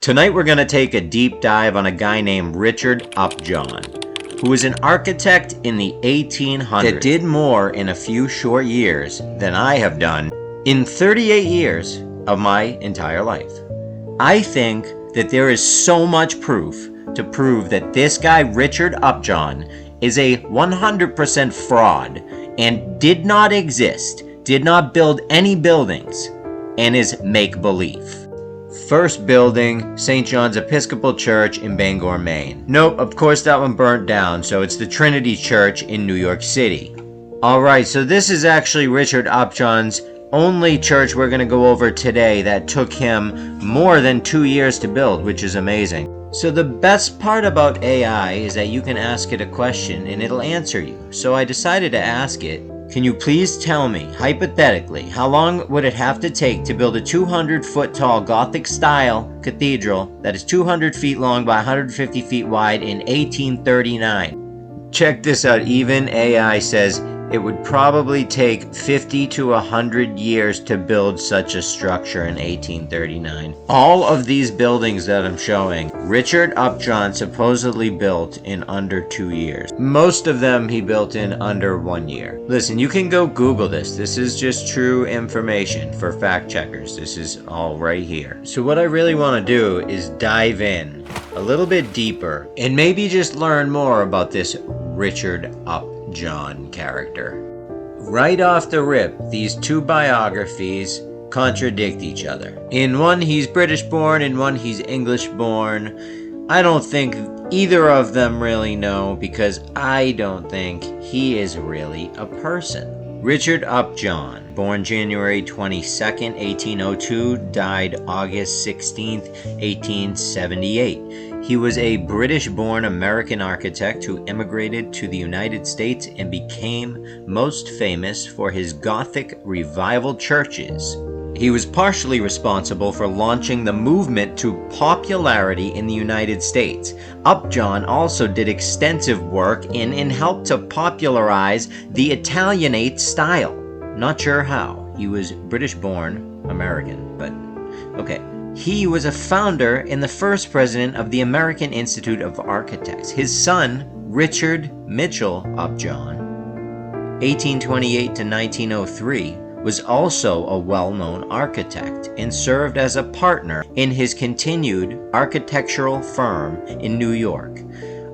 Tonight we're going to take a deep dive on a guy named Richard Upjohn, who was an architect in the 1800s that did more in a few short years than I have done in 38 years of my entire life. I think that there is so much proof to prove that this guy Richard Upjohn is a 100% fraud and did not exist, did not build any buildings, and is make-believe. First building, St. John's Episcopal Church in Bangor, Maine. Nope, of course that one burnt down, so it's the Trinity Church in New York City. Alright, so this is actually Richard Upjohn's only church we're going to go over today that took him more than 2 years to build, which is amazing. So the best part about AI is that you can ask it a question and it'll answer you. So I decided to ask it, can you please tell me, hypothetically, how long would it have to take to build a 200-foot tall Gothic-style cathedral that is 200 feet long by 150 feet wide in 1839? Check this out, even AI says it would probably take 50 to 100 years to build such a structure in 1839. All of these buildings that I'm showing, Richard Upjohn supposedly built in under 2 years. Most of them he built in under 1 year. Listen, you can go Google this. This is just true information for fact checkers. This is all right here. So what I really want to do is dive in a little bit deeper and maybe just learn more about this Richard Upjohn character. Right off the rip, these two biographies contradict each other. In one he's British born, in one he's English born. I don't think either of them really know, because I don't think he is really a person. Richard Upjohn, born January 22nd, 1802, died August 16th, 1878. He was a British-born American architect who immigrated to the United States and became most famous for his Gothic revival churches. He was partially responsible for launching the movement to popularity in the United States. Upjohn also did extensive work in and helped to popularize the Italianate style. Not sure how. He was British-born American, but okay. He was a founder and the first president of the American Institute of Architects. His son, Richard Mitchell Upjohn, 1828 to 1903, was also a well-known architect and served as a partner in his continued architectural firm in New York.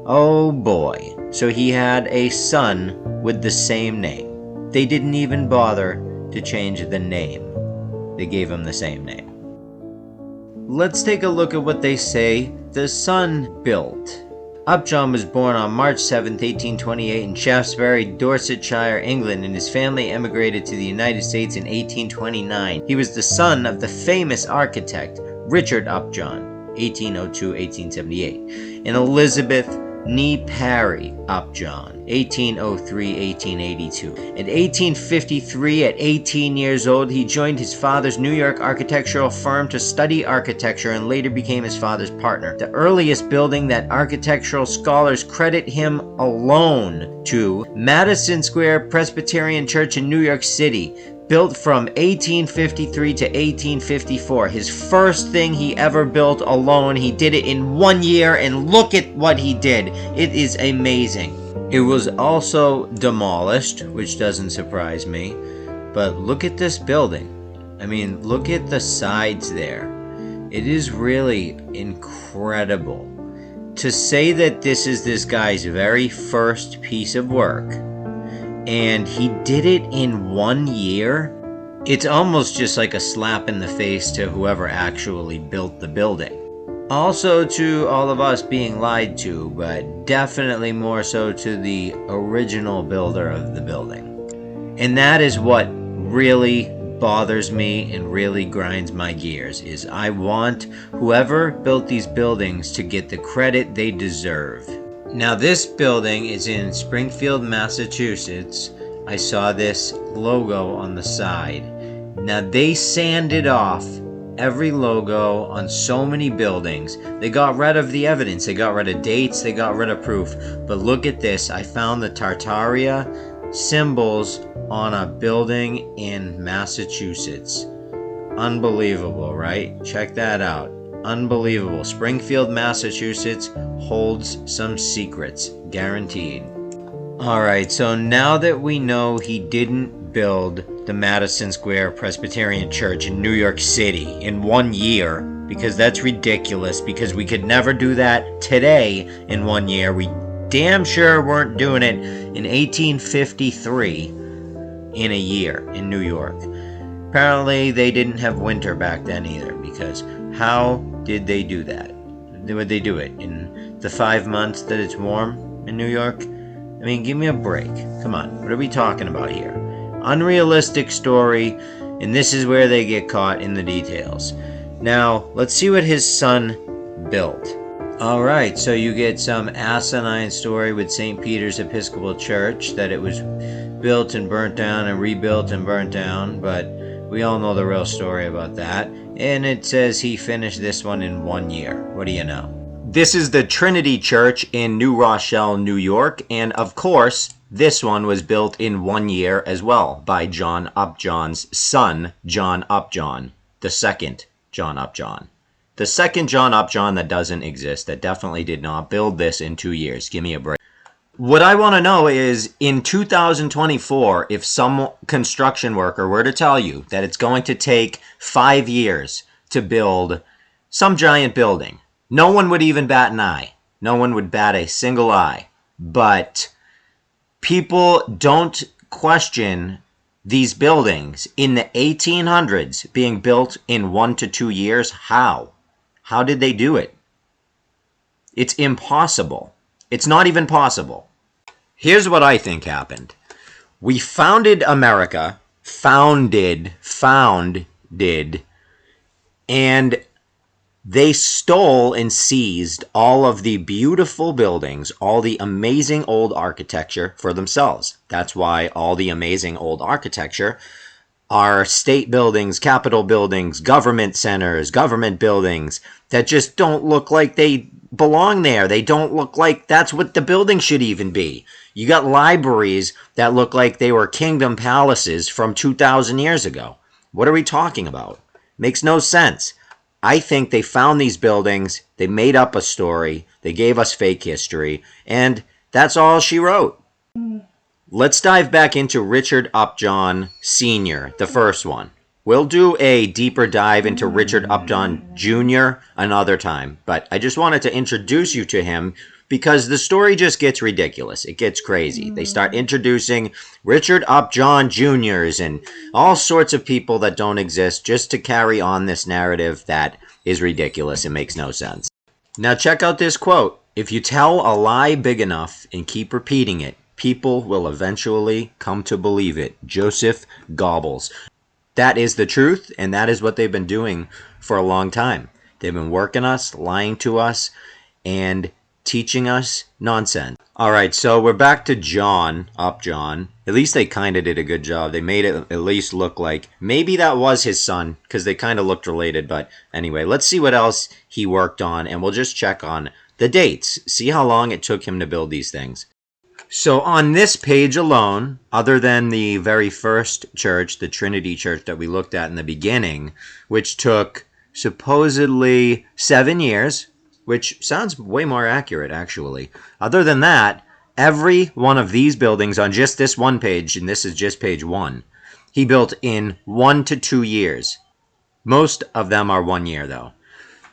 Oh boy, so he had a son with the same name. They didn't even bother to change the name. They gave him the same name. Let's take a look at what they say the son built. Upjohn was born on March 7, 1828 in Shaftesbury, Dorsetshire, England, and his family emigrated to the United States in 1829. He was the son of the famous architect Richard Upjohn, 1802-1878, and Elizabeth Parry Upjohn, 1803-1882. In 1853, at 18 years old, he joined his father's New York architectural firm to study architecture and later became his father's partner. The earliest building that architectural scholars credit him alone to, Madison Square Presbyterian Church in New York City, built from 1853 to 1854. His first thing he ever built alone. He did it in 1 year, and look at what he did. It is amazing. It was also demolished, which doesn't surprise me. But look at this building. I mean, look at the sides there. It is really incredible. To say that this is this guy's very first piece of work, and he did it in 1 year, it's almost just like a slap in the face to whoever actually built the building. Also to all of us being lied to, but definitely more so to the original builder of the building. And that is what really bothers me and really grinds my gears, is I want whoever built these buildings to get the credit they deserve. Now this building is in Springfield, Massachusetts. I saw this logo on the side. Now they sanded off every logo on so many buildings. They got rid of the evidence. They got rid of dates. They got rid of proof. But look at this. I found the Tartaria symbols on a building in Massachusetts. Unbelievable, right? Check that out. Unbelievable. Springfield, Massachusetts holds some secrets. Guaranteed. Alright, so now that we know he didn't build the Madison Square Presbyterian Church in New York City in 1 year, because that's ridiculous, because we could never do that today in 1 year. We damn sure weren't doing it in 1853 in a year in New York. Apparently they didn't have winter back then either, because how did they do that? Would they do it in the 5 months that it's warm in New York? I mean, give me a break. Come on, what are we talking about here? Unrealistic story, and this is where they get caught in the details. Now, let's see what his son built. Alright, so you get some asinine story with St. Peter's Episcopal Church, that it was built and burnt down and rebuilt and burnt down, but we all know the real story about that. And it says he finished this one in 1 year. What do you know? This is the Trinity Church in New Rochelle, New York, and of course, this one was built in 1 year as well by John Upjohn's son, John Upjohn, the second John Upjohn. The second John Upjohn that doesn't exist, that definitely did not build this in 2 years. Give me a break. What I want to know is, in 2024, if some construction worker were to tell you that it's going to take 5 years to build some giant building, no one would even bat an eye. No one would bat a single eye. But people don't question these buildings in the 1800s being built in 1 to 2 years. How? How did they do it? It's impossible. It's not even possible. Here's what I think happened. We founded America, founded, and they stole and seized all of the beautiful buildings, all the amazing old architecture for themselves. That's why all the amazing old architecture are state buildings, capitol buildings, government centers, government buildings that just don't look like they belong there. They don't look like that's what the building should even be. You got libraries that look like they were kingdom palaces from 2,000 years ago. What are we talking about? Makes no sense. I think they found these buildings, they made up a story, they gave us fake history, and that's all she wrote. Let's dive back into Richard Upjohn Sr., the first one. We'll do a deeper dive into Richard Upjohn Jr. another time, but I just wanted to introduce you to him because the story just gets ridiculous. It gets crazy. They start introducing Richard Upjohn Jr.'s and all sorts of people that don't exist just to carry on this narrative that is ridiculous and makes no sense. Now check out this quote. If you tell a lie big enough and keep repeating it, people will eventually come to believe it. Joseph Goebbels. That is the truth, and that is what they've been doing for a long time. They've been working us, lying to us, and teaching us nonsense. Alright, so we're back to John Upjohn. At least they kind of did a good job. They made it at least look like maybe that was his son, because they kind of looked related. But anyway, let's see what else he worked on, and we'll just check on the dates. See how long it took him to build these things. So on this page alone, other than the very first church, the Trinity Church that we looked at in the beginning, which took supposedly 7 years, which sounds way more accurate, actually. Other than that, every one of these buildings on just this one page, and this is just page 1, he built in 1 to 2 years. Most of them are 1 year, though.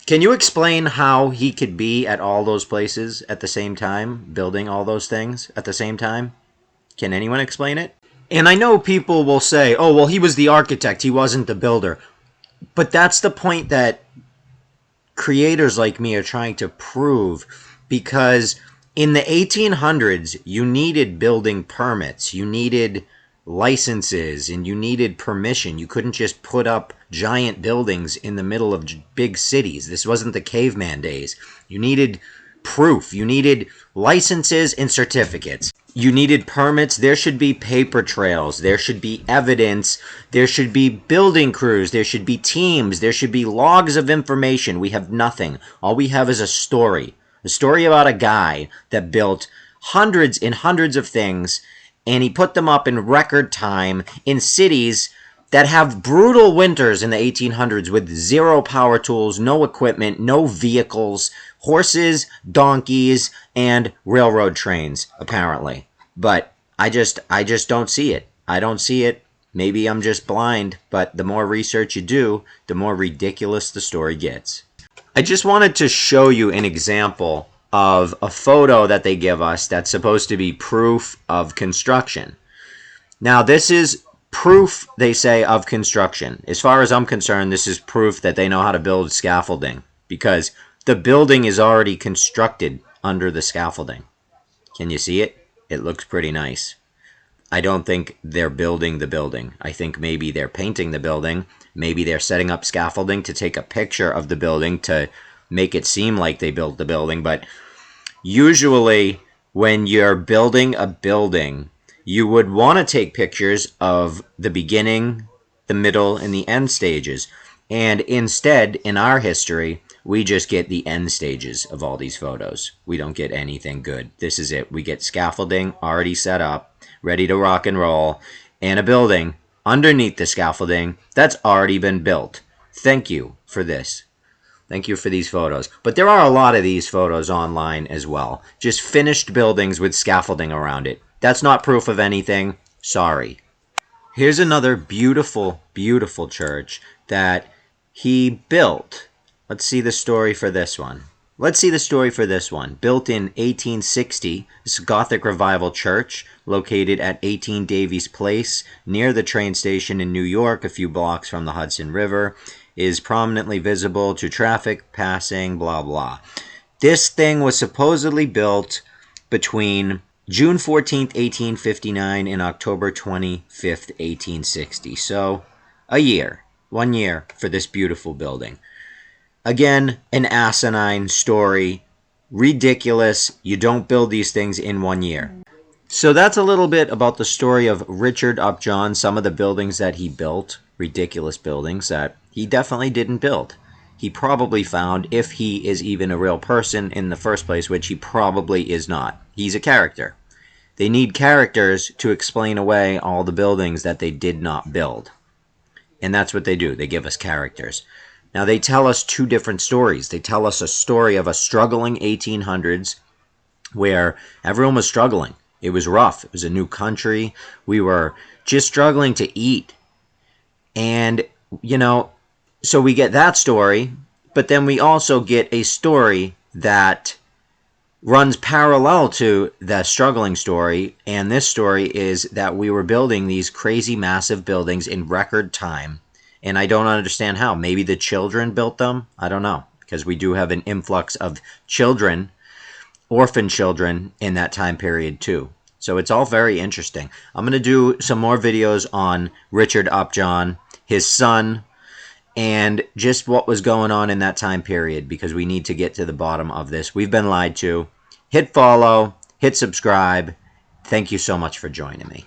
Can you explain how he could be at all those places at the same time, building all those things at the same time? Can anyone explain it? And I know people will say, oh, well, he was the architect, he wasn't the builder. But that's the point that creators like me are trying to prove, because in the 1800s, you needed building permits, you needed licenses, and you needed permission. You couldn't just put up giant buildings in the middle of big cities. This wasn't the caveman days. You needed proof. You needed licenses and certificates. You needed permits. There should be paper trails. There should be evidence. There should be building crews. There should be teams. There should be logs of information. We have nothing. All we have is a story about a guy that built hundreds and hundreds of things, and he put them up in record time in cities that have brutal winters in the 1800s with zero power tools, no equipment, no vehicles, horses, donkeys, and railroad trains, apparently. But I just don't see it. I don't see it. Maybe I'm just blind, but the more research you do, the more ridiculous the story gets. I just wanted to show you an example of a photo that they give us that's supposed to be proof of construction. Now, this is proof, they say, of construction. As far as I'm concerned, this is proof that they know how to build scaffolding, because the building is already constructed under the scaffolding. Can you see it? It looks pretty nice. I don't think they're building the building. I think maybe they're painting the building. Maybe they're setting up scaffolding to take a picture of the building to make it seem like they built the building. But usually when you're building a building, you would want to take pictures of the beginning, the middle, and the end stages. And instead, in our history, we just get the end stages of all these photos. We don't get anything good. This is it. We get scaffolding already set up, ready to rock and roll, and a building underneath the scaffolding that's already been built. Thank you for this. Thank you for these photos. But there are a lot of these photos online as well. Just finished buildings with scaffolding around it. That's not proof of anything. Sorry. Here's another beautiful, beautiful church that he built. Let's see the story for this one. Built in 1860, this Gothic Revival church located at 18 Davies Place near the train station in New York, a few blocks from the Hudson River, is prominently visible to traffic passing, blah, blah. This thing was supposedly built between June 14th, 1859 and October 25th, 1860. So, 1 year for this beautiful building. Again, an asinine story. Ridiculous. You don't build these things in 1 year. So that's a little bit about the story of Richard Upjohn, some of the buildings that he built, ridiculous buildings that he definitely didn't build. He probably found, if he is even a real person in the first place, which he probably is not. He's a character. They need characters to explain away all the buildings that they did not build. And that's what they do. They give us characters. Now, they tell us two different stories. They tell us a story of a struggling 1800s where everyone was struggling. It was rough. It was a new country. We were just struggling to eat. And, so we get that story, but then we also get a story that runs parallel to the struggling story. And this story is that we were building these crazy, massive buildings in record time. And I don't understand how. Maybe the children built them? I don't know. Because we do have an influx of children, orphan children, in that time period too. So it's all very interesting. I'm going to do some more videos on Richard Upjohn, his son, and just what was going on in that time period, because we need to get to the bottom of this. We've been lied to. Hit follow, hit subscribe. Thank you so much for joining me.